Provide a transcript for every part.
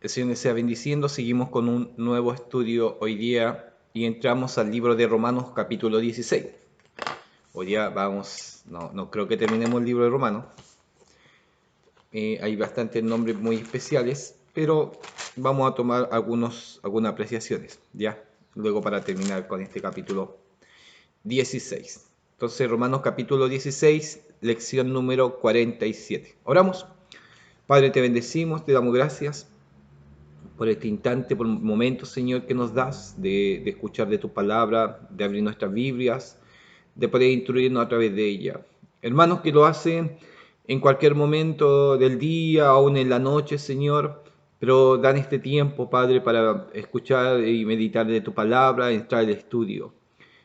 El Señor les sea bendiciendo. Seguimos con un nuevo estudio hoy día y entramos al libro de Romanos capítulo 16. Hoy día no creo que terminemos el libro de Romanos. Hay bastantes nombres muy especiales, pero vamos a tomar algunas apreciaciones, ¿ya? Luego para terminar con este capítulo 16. Entonces, Romanos capítulo 16, lección número 47. Oramos. Padre, te bendecimos, te damos gracias por este instante, por el momento, Señor, que nos das de escuchar de tu palabra, de abrir nuestras Biblias, de poder instruirnos a través de ella. Hermanos que lo hacen en cualquier momento del día, aún en la noche, Señor, pero dan este tiempo, Padre, para escuchar y meditar de tu palabra, entrar al estudio.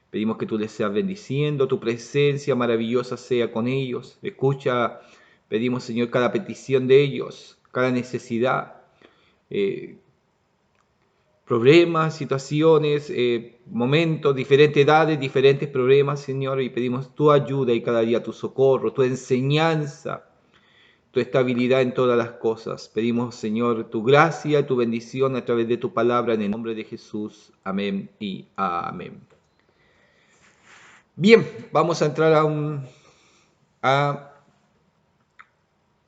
Pedimos que tú les seas bendiciendo, tu presencia maravillosa sea con ellos. Escucha, pedimos, Señor, cada petición de ellos, cada necesidad, eh, problemas, situaciones, momentos, diferentes edades, diferentes problemas, Señor, y pedimos tu ayuda y cada día tu socorro, tu enseñanza, tu estabilidad en todas las cosas. Pedimos, Señor, tu gracia, tu bendición a través de tu palabra, en el nombre de Jesús. Amén y amén. Bien, vamos a entrar a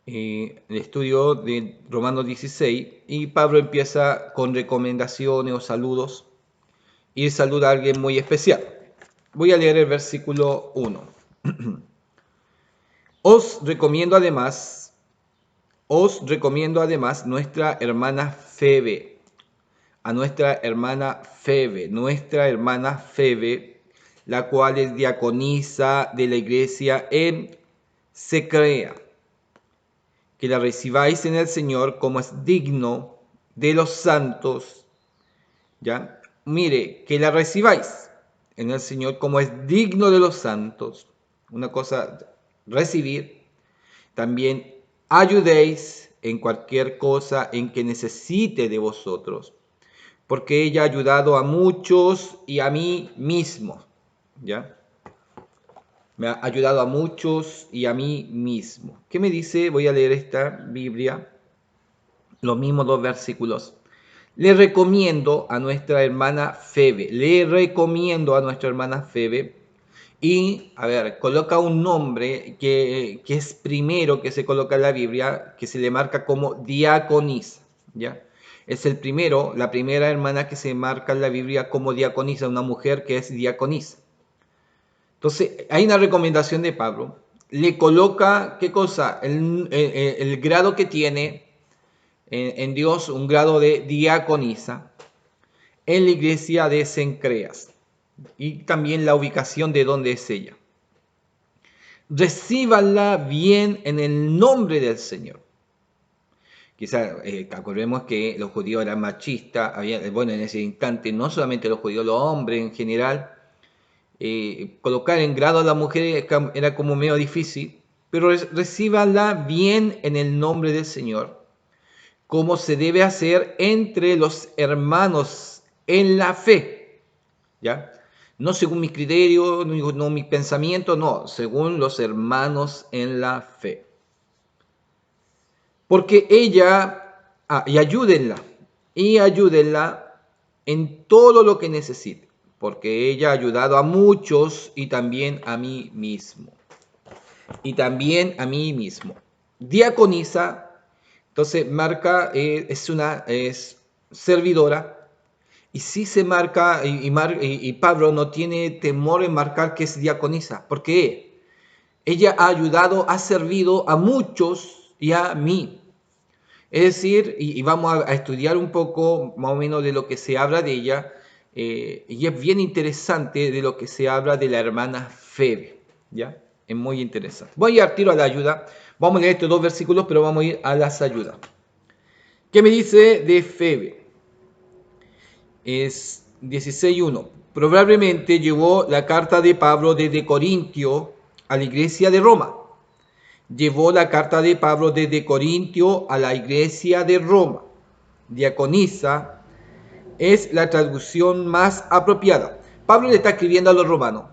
el estudio de Romanos 16 y Pablo empieza con recomendaciones o saludos y saluda a alguien muy especial. Voy a leer el versículo 1. Os recomiendo además nuestra hermana Febe, nuestra hermana Febe, la cual es diaconisa de la iglesia en Secrea, que la recibáis en el Señor como es digno de los santos, ¿ya? Mire, que la recibáis en el Señor como es digno de los santos. Una cosa, recibir. También ayudéis en cualquier cosa en que necesite de vosotros, porque ella ha ayudado a muchos y a mí mismo, ¿ya? Me ha ayudado a muchos y a mí mismo. ¿Qué me dice? Voy a leer esta Biblia, los mismos dos versículos. Le recomiendo a nuestra hermana Febe, y, a ver, coloca un nombre que es primero que se coloca en la Biblia, que se le marca como diaconisa, ¿ya? Es la primera hermana que se marca en la Biblia como diaconisa, una mujer que es diaconisa. Entonces, hay una recomendación de Pablo, le coloca, ¿qué cosa? El grado que tiene en Dios, un grado de diaconisa, en la iglesia de Cencreas, y también la ubicación de donde es ella. Recíbanla bien en el nombre del Señor. Quizás acordemos que los judíos eran machistas, bueno, en ese instante no solamente los judíos, los hombres en general, colocar en grado a la mujer era como medio difícil, pero recíbanla bien en el nombre del Señor, como se debe hacer entre los hermanos en la fe, ¿ya? No según mis criterios, no mis pensamientos, no, según los hermanos en la fe. Porque y ayúdenla en todo lo que necesite, porque ella ha ayudado a muchos y también a mí mismo. Diaconisa, entonces marca, es servidora, y sí se marca, y Pablo no tiene temor en marcar que es diaconisa, porque ella ha ayudado, ha servido a muchos y a mí. Es decir, y vamos a estudiar un poco más o menos de lo que se habla de ella, y es bien interesante de lo que se habla de la hermana Febe, ¿ya? Es muy interesante. Voy a ir al tiro a la ayuda. Vamos a leer estos dos versículos, pero vamos a ir a las ayudas. ¿Qué me dice de Febe? Es 16:1. Probablemente llevó la carta de Pablo desde Corintio a la iglesia de Roma. Llevó la carta de Pablo desde Corintio a la iglesia de Roma. Diaconisa es la traducción más apropiada. Pablo le está escribiendo a los romanos.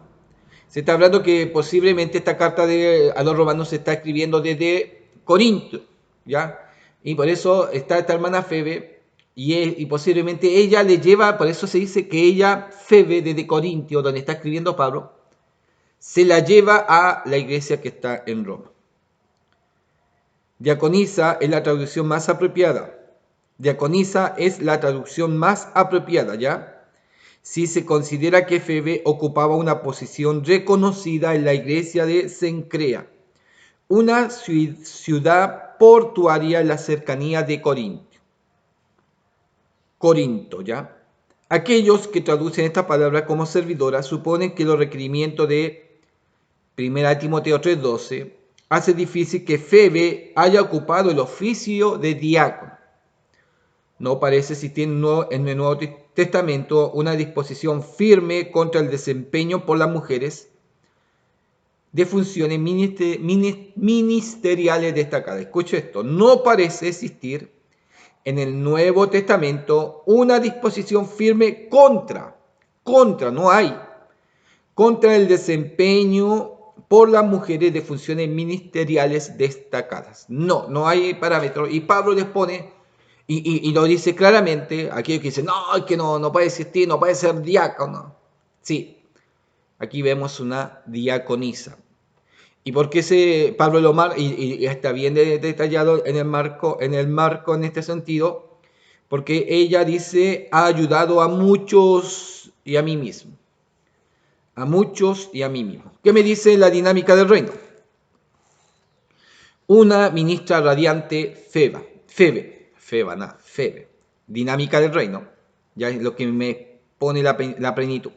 Se está hablando que posiblemente esta carta a los romanos se está escribiendo desde Corinto, ¿ya? Y por eso está esta hermana Febe, y posiblemente ella le lleva, por eso se dice que ella, Febe, desde Corintio, donde está escribiendo Pablo, se la lleva a la iglesia que está en Roma. Diaconisa es la traducción más apropiada. Diaconisa es la traducción más apropiada, ¿ya? Si se considera que Febe ocupaba una posición reconocida en la iglesia de Cencrea, una ciudad portuaria en la cercanía de Corinto, ¿ya? Aquellos que traducen esta palabra como servidora suponen que los requerimientos de 1 Timoteo 3:12 hace difícil que Febe haya ocupado el oficio de diácono. No parece existir en el Nuevo Testamento una disposición firme contra el desempeño por las mujeres de funciones ministeriales destacadas. Escuche esto, no parece existir en el Nuevo Testamento una disposición firme contra el desempeño por las mujeres de funciones ministeriales destacadas. No hay parámetro. Y Pablo les pone, y lo dice claramente, aquellos que dicen, no, que no puede existir, no puede ser diácono. Sí, aquí vemos una diaconisa. ¿Y por qué Pablo lo marca? Y está bien detallado en el marco en este sentido, porque ella dice, ha ayudado a muchos y a mí mismo. A muchos y a mí mismo. ¿Qué me dice la dinámica del reino? Una ministra radiante, Febe. Dinámica del reino. Ya es lo que me pone la plenitud.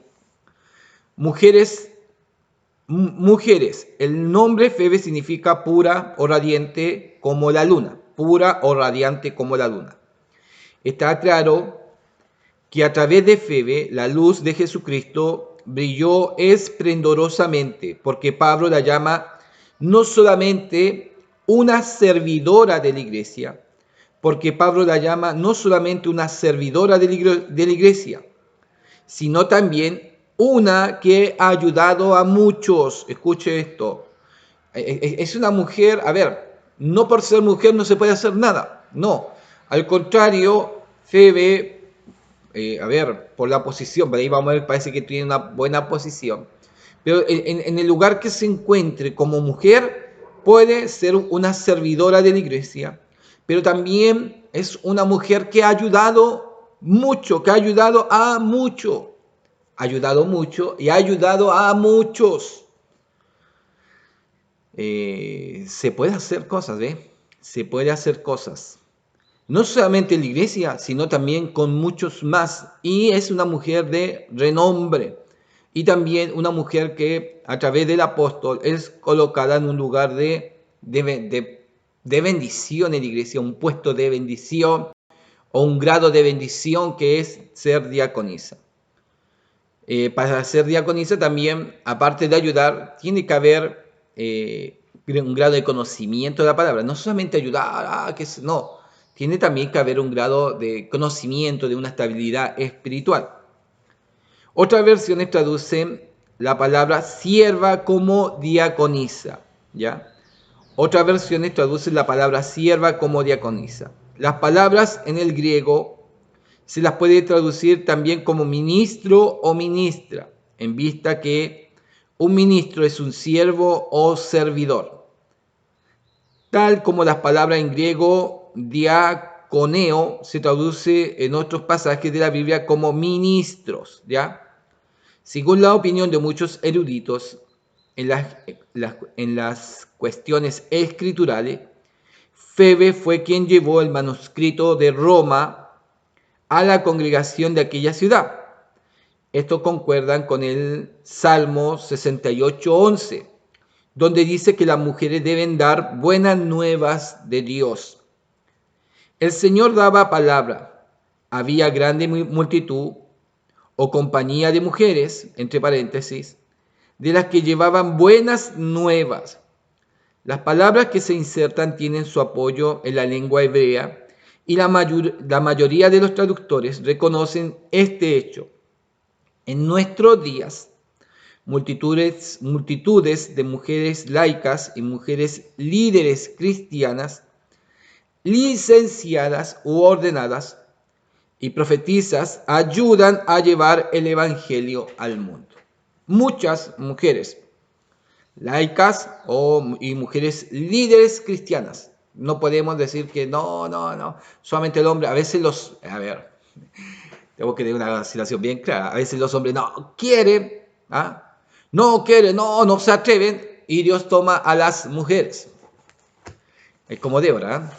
Mujeres, el nombre Febe significa pura o radiante como la luna. Pura o radiante como la luna. Está claro que a través de Febe la luz de Jesucristo brilló esplendorosamente, porque Pablo la llama no solamente una servidora de la iglesia, porque Pablo la llama no solamente una servidora de la iglesia, sino también una que ha ayudado a muchos. Escuche esto. Es una mujer, a ver, no por ser mujer no se puede hacer nada. No, al contrario, Febe, por la posición, por ahí vamos a ver, parece que tiene una buena posición. Pero en el lugar que se encuentre como mujer, puede ser una servidora de la iglesia, pero también es una mujer que ha ayudado mucho, que ha ayudado a mucho. Ha ayudado mucho y ha ayudado a muchos. Se puede hacer cosas, Se puede hacer cosas. No solamente en la iglesia, sino también con muchos más. Y es una mujer de renombre. Y también una mujer que a través del apóstol es colocada en un lugar de bendición en la iglesia, un puesto de bendición o un grado de bendición que es ser diaconisa. Para ser diaconisa también, aparte de ayudar, tiene que haber un grado de conocimiento de la palabra. No solamente ayudar, no. Tiene también que haber un grado de conocimiento, de una estabilidad espiritual. Otras versiones traducen la palabra sierva como diaconisa, ¿ya? Otras versiones traducen la palabra sierva como diaconisa. Las palabras en el griego se las puede traducir también como ministro o ministra, en vista que un ministro es un siervo o servidor. Tal como las palabras en griego diaconeo se traduce en otros pasajes de la Biblia como ministros, ¿ya? Según la opinión de muchos eruditos en las cuestiones escriturales, Febe fue quien llevó el manuscrito de Roma a la congregación de aquella ciudad. Esto concuerdan con el Salmo 68:11, donde dice que las mujeres deben dar buenas nuevas de Dios. El Señor daba palabra. Había grande multitud o compañía de mujeres, entre paréntesis, de las que llevaban buenas nuevas. Las palabras que se insertan tienen su apoyo en la lengua hebrea y la mayoría de los traductores reconocen este hecho. En nuestros días, multitudes de mujeres laicas y mujeres líderes cristianas, licenciadas u ordenadas, y profetizas ayudan a llevar el evangelio al mundo. Muchas mujeres laicas y mujeres líderes cristianas. No podemos decir que no, solamente el hombre. A veces tengo que tener una situación bien clara. A veces los hombres no quieren, no se atreven, y Dios toma a las mujeres. Es como Débora,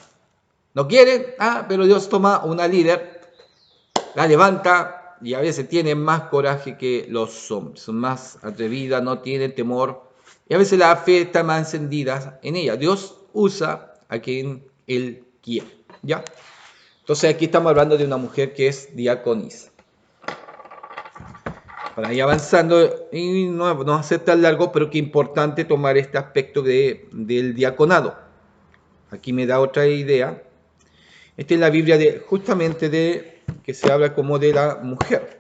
no quieren, pero Dios toma una líder, la levanta, y a veces tiene más coraje que los hombres, son más atrevidas, no tienen temor, y a veces la fe está más encendida en ella. Dios usa a quien Él quiere, ¿ya? Entonces aquí estamos hablando de una mujer que es diaconisa. Para ir avanzando, y no va a ser tan largo, pero que importante tomar este aspecto del diaconado. Aquí me da otra idea. Esta es la Biblia justamente que se habla como de la mujer.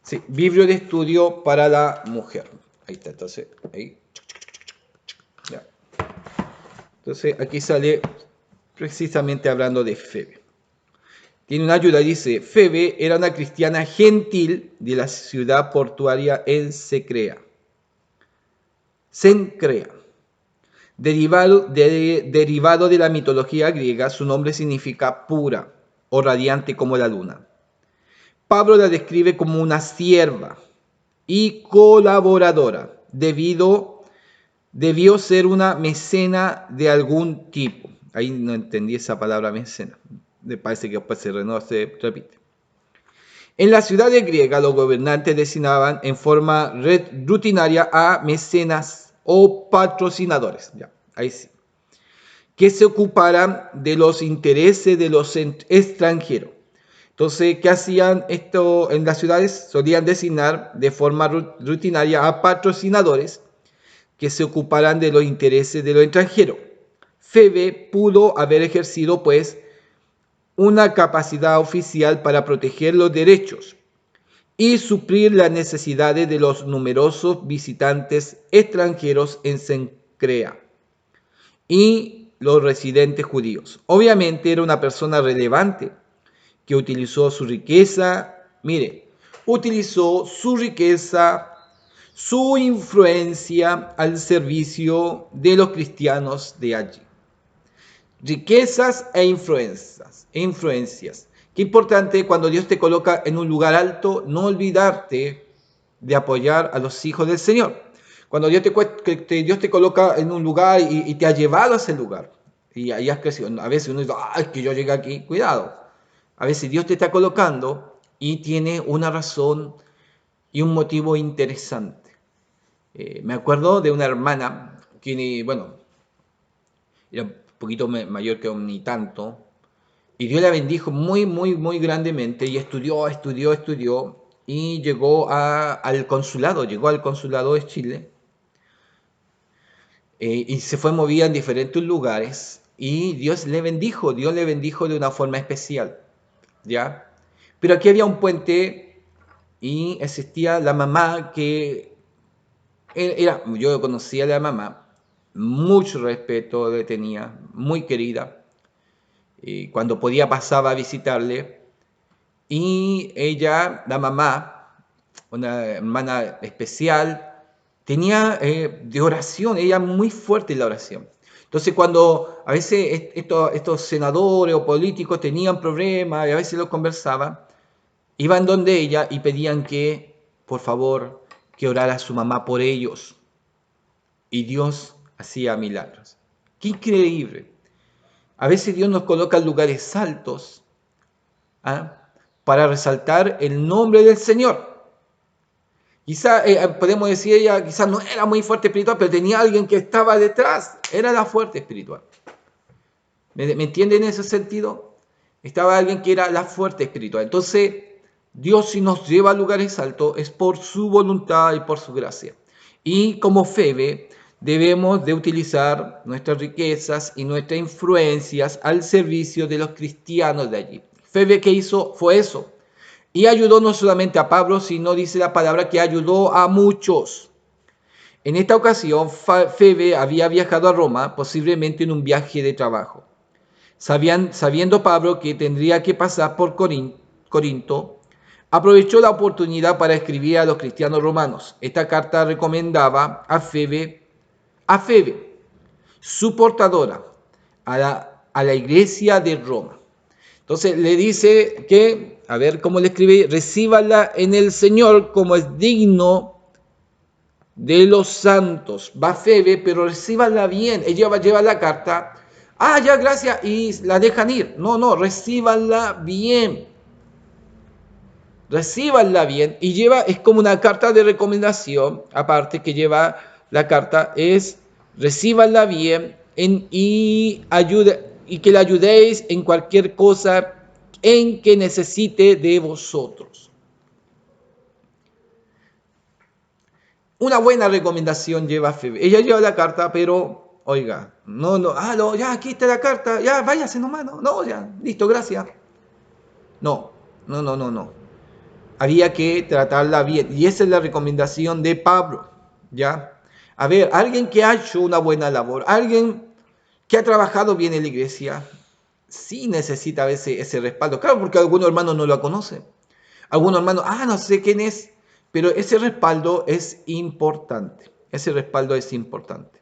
Sí, Biblia de estudio para la mujer. Ahí está, entonces, ahí. Ya. Entonces, aquí sale precisamente hablando de Febe. Tiene una ayuda, dice, Febe era una cristiana gentil de la ciudad portuaria en Cencrea. Derivado de la mitología griega, su nombre significa pura o radiante como la luna. Pablo la describe como una sierva y colaboradora. Debió ser una mecena de algún tipo. Ahí no entendí esa palabra mecena. Me parece que después se repite. En la ciudad griega, los gobernantes designaban en forma rutinaria a mecenas o patrocinadores, ya, ahí sí, que se ocuparan de los intereses de los extranjeros. Entonces, ¿qué hacían esto en las ciudades? Solían designar de forma rutinaria a patrocinadores que se ocuparan de los intereses de los extranjeros. Febe pudo haber ejercido, pues, una capacidad oficial para proteger los derechos y suplir las necesidades de los numerosos visitantes extranjeros en Cencrea y los residentes judíos. Obviamente era una persona relevante que utilizó su riqueza, su influencia al servicio de los cristianos de allí. Riquezas e influencias. Qué importante cuando Dios te coloca en un lugar alto, no olvidarte de apoyar a los hijos del Señor. Cuando Dios te coloca en un lugar y te ha llevado a ese lugar, y ahí has crecido. A veces uno dice, es que yo llegué aquí, cuidado. A veces Dios te está colocando y tiene una razón y un motivo interesante. Me acuerdo de una hermana que, bueno, era un poquito mayor que ni tanto, y Dios la bendijo muy grandemente, y estudió, y llegó al consulado de Chile, y se fue movida en diferentes lugares, y Dios le bendijo de una forma especial, ¿ya? Pero aquí había un puente, y existía la mamá que yo conocía a la mamá, mucho respeto le tenía, muy querida, y cuando podía pasaba a visitarle, y ella, la mamá, una hermana especial, tenía de oración, ella muy fuerte en la oración. Entonces cuando a veces estos senadores o políticos tenían problemas y a veces los conversaban, iban donde ella y pedían que, por favor, que orara a su mamá por ellos. Y Dios hacía milagros. ¡Qué increíble! A veces Dios nos coloca en lugares altos para resaltar el nombre del Señor. Quizá podemos decir, ella quizás no era muy fuerte espiritual, pero tenía alguien que estaba detrás. Era la fuerte espiritual. ¿Me entienden en ese sentido? Estaba alguien que era la fuerte espiritual. Entonces, Dios, si nos lleva a lugares altos, es por su voluntad y por su gracia. Y como Febe, debemos de utilizar nuestras riquezas y nuestras influencias al servicio de los cristianos de allí. Febe, ¿qué hizo? Fue eso. Y ayudó no solamente a Pablo, sino, dice la palabra, que ayudó a muchos. En esta ocasión, Febe había viajado a Roma, posiblemente en un viaje de trabajo. Sabiendo Pablo que tendría que pasar por Corinto, aprovechó la oportunidad para escribir a los cristianos romanos. Esta carta recomendaba a Febe, su portadora, a la iglesia de Roma. Entonces le dice que, a ver cómo le escribe, recíbala en el Señor como es digno de los santos. Va Febe, pero recíbala bien. Ella va a llevar la carta. Ah, ya, gracias. Y la dejan ir. No, recíbanla bien. Recíbanla bien. Y es como una carta de recomendación. Aparte que lleva la carta, es recíbanla bien y que la ayudéis en cualquier cosa en que necesite de vosotros. Una buena recomendación lleva Febe. Ella lleva la carta, pero, oiga, no, ya, aquí está la carta, ya, váyase nomás, no, ya, listo, gracias. No. Había que tratarla bien. Y esa es la recomendación de Pablo, ¿ya? A ver, alguien que ha hecho una buena labor, alguien que ha trabajado bien en la iglesia, sí necesita a veces ese respaldo. Claro, porque algunos hermanos no lo conocen. Algunos hermanos, no sé quién es, pero ese respaldo es importante. Ese respaldo es importante.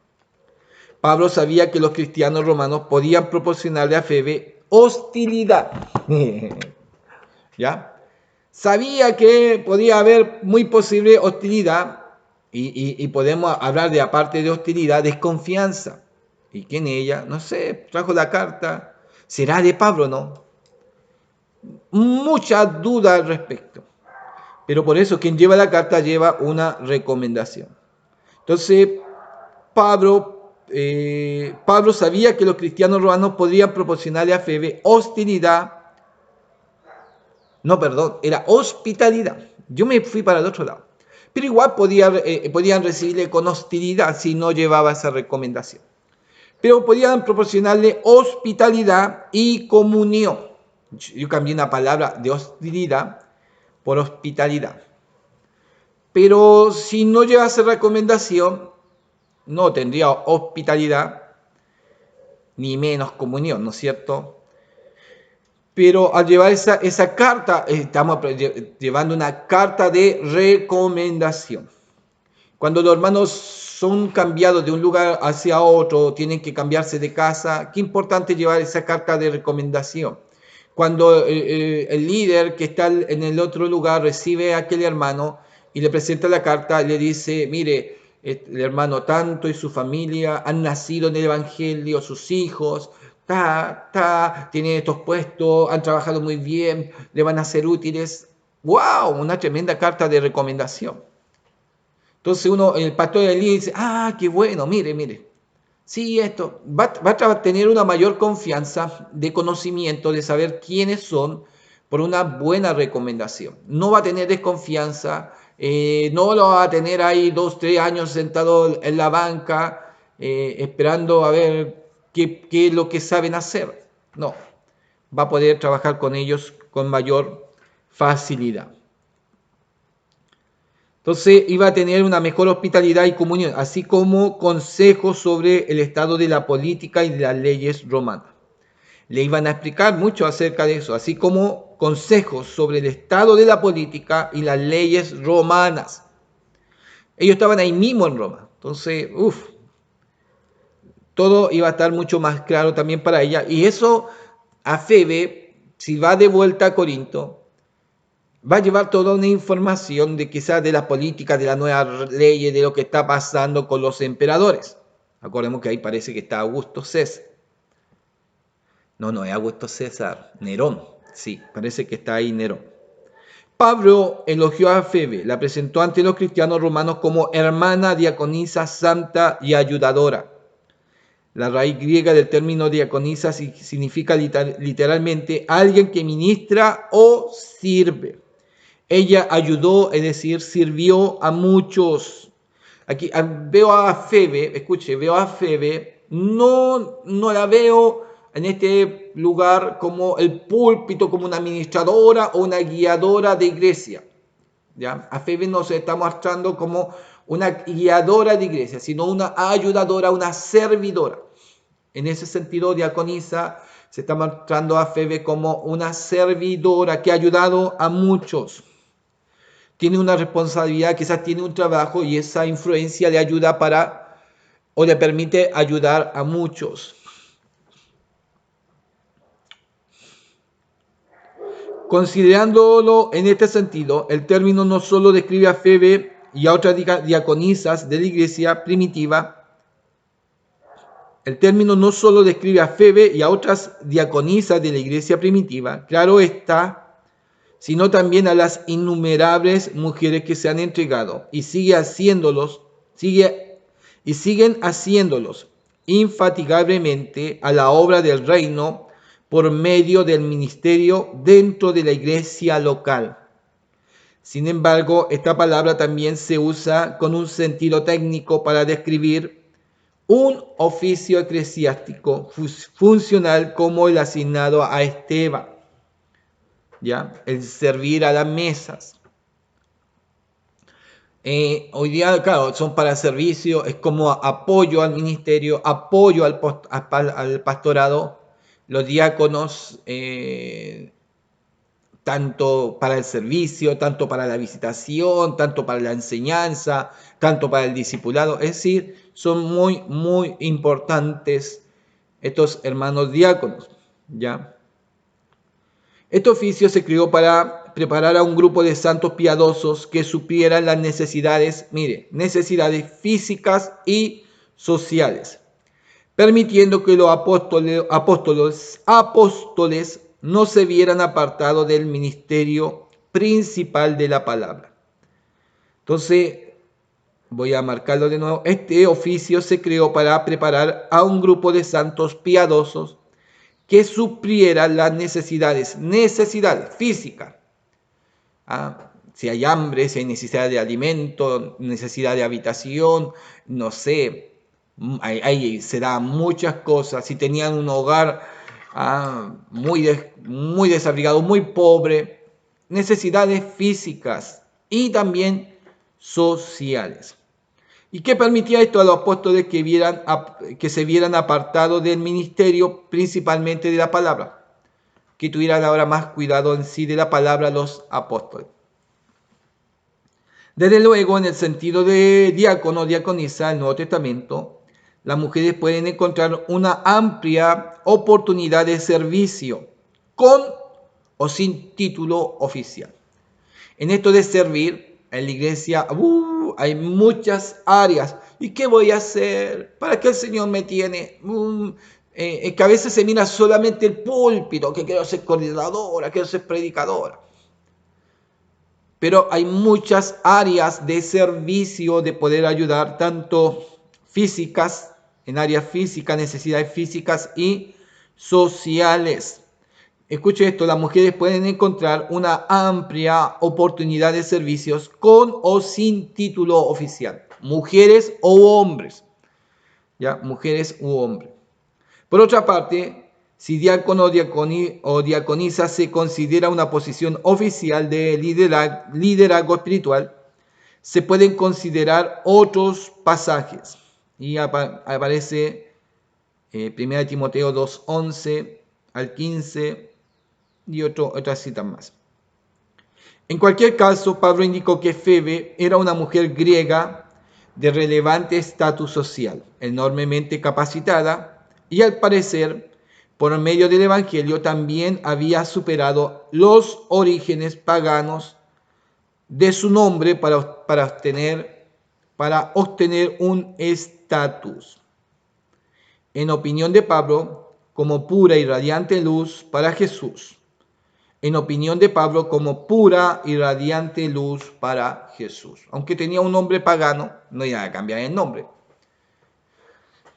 Pablo sabía que los cristianos romanos podían proporcionarle a Febe hostilidad. ¿Ya? Sabía que podía haber muy posible hostilidad y podemos hablar de, aparte de hostilidad, desconfianza. ¿Y quién ella? No sé, trajo la carta. ¿Será de Pablo, no? Mucha duda al respecto. Pero por eso quien lleva la carta lleva una recomendación. Entonces, Pablo sabía que los cristianos romanos podrían proporcionarle a Febe hostilidad. No, perdón, era hospitalidad. Yo me fui para el otro lado. Pero igual podían recibirle con hostilidad si no llevaba esa recomendación. Pero podían proporcionarle hospitalidad y comunión. Yo cambié una palabra de hostilidad por hospitalidad. Pero si no lleva esa recomendación, no tendría hospitalidad ni menos comunión, ¿no es cierto? Pero al llevar esa carta, estamos llevando una carta de recomendación. Cuando los hermanos son cambiados de un lugar hacia otro, tienen que cambiarse de casa, qué importante llevar esa carta de recomendación. Cuando el líder que está en el otro lugar recibe a aquel hermano y le presenta la carta, le dice, mire, el hermano tanto y su familia han nacido en el Evangelio, sus hijos, tienen estos puestos, han trabajado muy bien, le van a ser útiles. ¡Wow! Una tremenda carta de recomendación. Entonces el pastor de allí dice, qué bueno, mire. Sí, esto va a tener una mayor confianza de conocimiento, de saber quiénes son por una buena recomendación. No va a tener desconfianza, no lo va a tener ahí 2, 3 años sentado en la banca, esperando a ver qué es lo que saben hacer. No, va a poder trabajar con ellos con mayor facilidad. Entonces iba a tener una mejor hospitalidad y comunión, así como consejos sobre el estado de la política y de las leyes romanas. Le iban a explicar mucho acerca de eso, así como consejos sobre el estado de la política y las leyes romanas. Ellos estaban ahí mismo en Roma, entonces, todo iba a estar mucho más claro también para ella. Y eso a Febe, si va de vuelta a Corinto, va a llevar toda una información de quizás de la política, de las nuevas leyes, de lo que está pasando con los emperadores. Acordemos que ahí parece que está Augusto César. No es Augusto César, Nerón. Sí, parece que está ahí Nerón. Pablo elogió a Febe, la presentó ante los cristianos romanos como hermana, diaconisa, santa y ayudadora. La raíz griega del término diaconisa significa literalmente alguien que ministra o sirve. Ella ayudó, es decir, sirvió a muchos. Aquí veo a Febe, veo a Febe, no la veo en este lugar como el púlpito, como una administradora o una guiadora de iglesia. ¿Ya? A Febe no se está mostrando como una guiadora de iglesia, sino una ayudadora, una servidora. En ese sentido, diaconisa Se está mostrando a Febe como una servidora que ha ayudado a muchos. Tiene una responsabilidad, quizás tiene un trabajo y esa influencia le ayuda o le permite ayudar a muchos. Considerándolo en este sentido, el término no solo describe a Febe y a otras diaconisas de la iglesia primitiva. El término no solo describe a Febe y a otras diaconisas de la iglesia primitiva, claro está, sino también a las innumerables mujeres que se han entregado y siguen haciéndolos infatigablemente a la obra del reino por medio del ministerio dentro de la iglesia local. Sin embargo, esta palabra también se usa con un sentido técnico para describir un oficio eclesiástico funcional como el asignado a Esteban, ¿ya? El servir a las mesas. Hoy día, claro, son para servicio, es como apoyo al ministerio, apoyo al pastorado. Los diáconos, tanto para el servicio, tanto para la visitación, tanto para la enseñanza, tanto para el discipulado. Es decir, son muy, muy importantes estos hermanos diáconos, ¿ya? Este oficio se creó para preparar a un grupo de santos piadosos que supieran las necesidades, necesidades físicas y sociales, permitiendo que los apóstoles no se vieran apartados del ministerio principal de la palabra. Entonces, voy a marcarlo de nuevo. Este oficio se creó para preparar a un grupo de santos piadosos que supliera las necesidades físicas. Si hay hambre, si hay necesidad de alimento, necesidad de habitación, no sé, se dan muchas cosas. Si tenían un hogar muy desabrigado, muy pobre, necesidades físicas y también sociales. ¿Y qué permitía esto a los apóstoles que se vieran apartados del ministerio, principalmente de la palabra? Que tuvieran ahora más cuidado en sí de la palabra los apóstoles. Desde luego, en el sentido de diácono o diaconisa del Nuevo Testamento, las mujeres pueden encontrar una amplia oportunidad de servicio, con o sin título oficial. En esto de servir, en la iglesia hay muchas áreas. ¿Y qué voy a hacer? ¿Para qué el Señor me tiene? Que a veces se mira solamente el púlpito, que quiero ser coordinadora, quiero ser predicadora. Pero hay muchas áreas de servicio, de poder ayudar, tanto físicas, en áreas físicas, necesidades físicas y sociales. Escuche esto, las mujeres pueden encontrar una amplia oportunidad de servicios con o sin título oficial. Mujeres o hombres. ¿Ya? Mujeres u hombres. Por otra parte, si diácono o diaconisa se considera una posición oficial de liderazgo espiritual, se pueden considerar otros pasajes. Y aparece 1 Timoteo 2:11 al 15 y otras citas más. En cualquier caso, Pablo indicó que Febe era una mujer griega de relevante estatus social, enormemente capacitada y al parecer, por medio del Evangelio, también había superado los orígenes paganos de su nombre para obtener un estatus. En opinión de Pablo, como pura y radiante luz para Jesús. En opinión de Pablo, como pura y radiante luz para Jesús. Aunque tenía un nombre pagano, no iba a cambiar el nombre,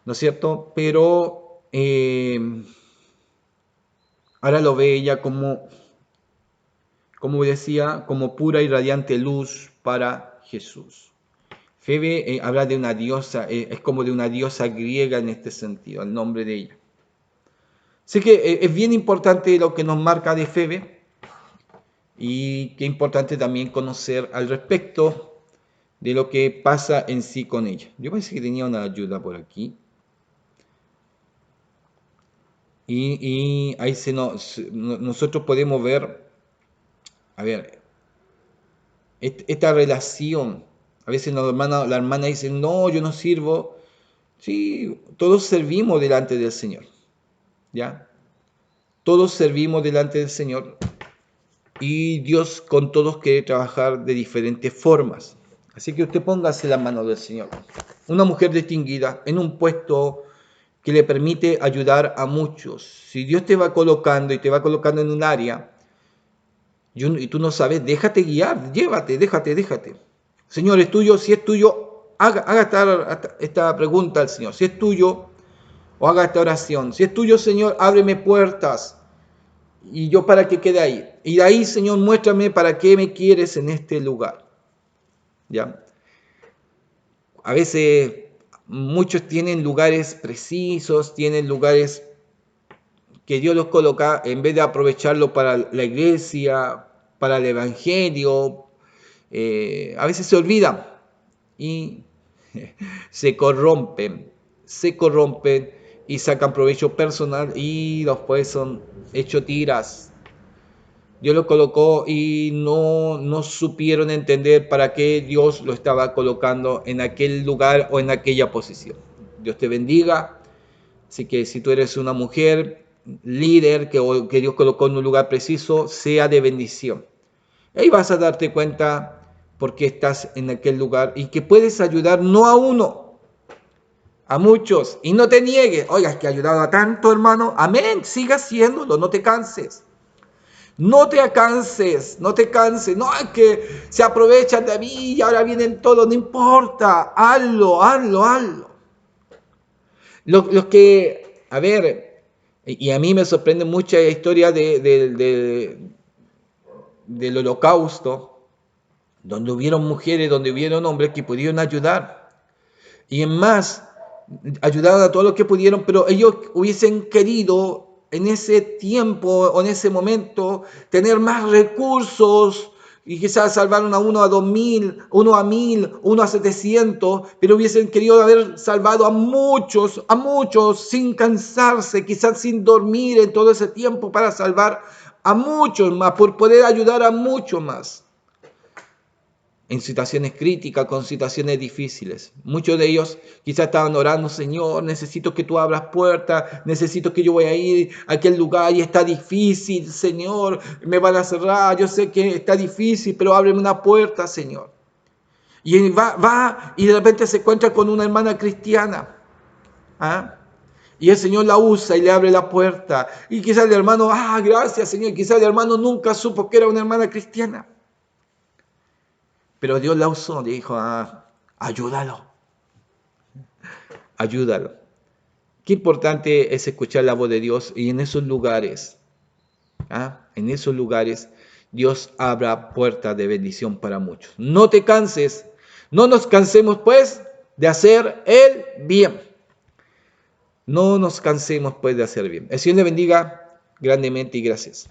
¿no es cierto? Pero ahora lo ve ella como decía, como pura y radiante luz para Jesús. Febe habla de una diosa, es como de una diosa griega en este sentido, el nombre de ella. Así que es bien importante lo que nos marca de Febe y qué importante también conocer al respecto de lo que pasa en sí con ella. Yo pensé que tenía una ayuda por aquí. Y ahí nosotros podemos ver, a ver, esta relación. A veces la hermana dice, no, yo no sirvo. Sí, todos servimos delante del Señor, ¿ya? Todos servimos delante del Señor y Dios con todos quiere trabajar de diferentes formas. Así que usted póngase la mano del Señor. Una mujer distinguida en un puesto que le permite ayudar a muchos. Si Dios te va colocando y te va colocando en un área y tú no sabes, déjate guiar, déjate. Señor, es tuyo, si es tuyo, haga esta pregunta al Señor. Si es tuyo, o haga esta oración. Si es tuyo, Señor, ábreme puertas. Y yo para que quede ahí. Y de ahí, Señor, muéstrame para qué me quieres en este lugar. ¿Ya? A veces muchos tienen lugares precisos, tienen lugares que Dios los coloca en vez de aprovecharlo para la iglesia, para el evangelio. A veces se olvidan y se corrompen y sacan provecho personal y después son hechos tiras. Dios lo colocó y no supieron entender para qué Dios lo estaba colocando en aquel lugar o en aquella posición. Dios te bendiga. Así que si tú eres una mujer líder que Dios colocó en un lugar preciso, sea de bendición. Ahí vas a darte cuenta por qué estás en aquel lugar y que puedes ayudar no a uno, a muchos. Y no te niegues. Oiga, es que ha ayudado a tanto, hermano. Amén. Siga haciéndolo, no te canses. No te canses, no te canses. No es que se aprovechan de mí y ahora vienen todos. No importa. Hazlo. Los que, a ver, y a mí me sorprende mucha historia del holocausto, donde hubieron mujeres, donde hubieron hombres que pudieron ayudar. Y en más, ayudaron a todos los que pudieron, pero ellos hubiesen querido en ese tiempo o en ese momento tener más recursos y quizás salvaron a uno a 2000, uno a 1000, uno a 700, pero hubiesen querido haber salvado a muchos, sin cansarse, quizás sin dormir en todo ese tiempo para salvar a muchos más, por poder ayudar a muchos más en situaciones críticas, con situaciones difíciles. Muchos de ellos quizás estaban orando, Señor, necesito que tú abras puertas, necesito que yo vaya a ir a aquel lugar y está difícil, Señor, me van a cerrar, yo sé que está difícil, pero ábreme una puerta, Señor. Y va y de repente se encuentra con una hermana cristiana. ¿Ah? Y el Señor la usa y le abre la puerta. Y quizás el hermano, gracias, Señor, quizás el hermano nunca supo que era una hermana cristiana. Pero Dios la usó, le dijo, ayúdalo. Qué importante es escuchar la voz de Dios y en esos lugares, Dios abra puertas de bendición para muchos. No te canses, no nos cansemos pues de hacer el bien. No nos cansemos pues de hacer bien. El Señor le bendiga grandemente y gracias.